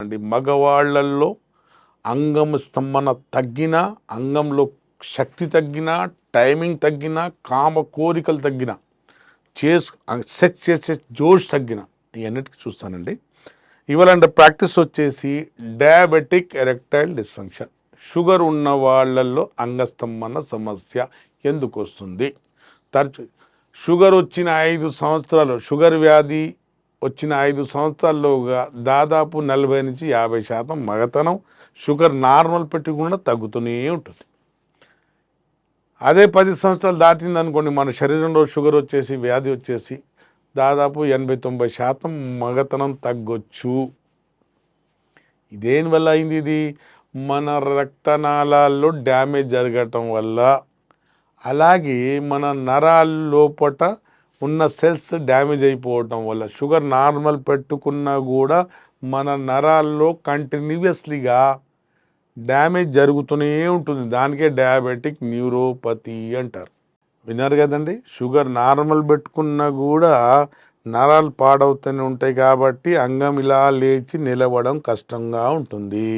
అండి మగవాళ్ళల్లో అంగం స్తంభన తగ్గినా, అంగంలో శక్తి తగ్గినా, టైమింగ్ తగ్గినా, కామ కోరికలు తగ్గినా, సెక్స్ చేసే జోష్ తగ్గిన ఇవన్నిటికీ చూస్తానండి. ఇవాళ ప్రాక్టీస్ వచ్చేసి డయాబెటిక్ ఎరెక్టైల్ డిస్ఫంక్షన్, షుగర్ ఉన్న వాళ్ళల్లో అంగస్తంభన సమస్య ఎందుకు వస్తుంది? తరచు షుగర్ వచ్చిన 5 సంవత్సరాలు, షుగర్ వ్యాధి వచ్చిన 5 సంవత్సరాల్లోగా దాదాపు 40-50% మగతనం షుగర్ నార్మల్ పెట్టుకుండా తగ్గుతూనే ఉంటుంది. అదే 10 సంవత్సరాలు దాటిందనుకోండి, మన శరీరంలో షుగర్ వచ్చేసి వ్యాధి వచ్చేసి దాదాపు 80-90% మగతనం తగ్గొచ్చు. దేనివల్ల అయింది? ఇది మన రక్తనాళాల్లో డ్యామేజ్ జరగటం వల్ల, అలాగే మన నరాల లోపట ఉన్న సెల్స్ డ్యామేజ్ అయిపోవటం వల్ల. షుగర్ నార్మల్ పెట్టుకున్నా కూడా మన నరాల్లో కంటిన్యూస్లీగా డ్యామేజ్ జరుగుతూనే ఉంటుంది. దానికే డయాబెటిక్ న్యూరోపతి అంటారు. విన్నారు కదండి. షుగర్ నార్మల్ పెట్టుకున్నా కూడా నరాలు పాడవుతూనే ఉంటాయి కాబట్టి అంగం ఇలా లేచి నిలవడం కష్టంగా ఉంటుంది.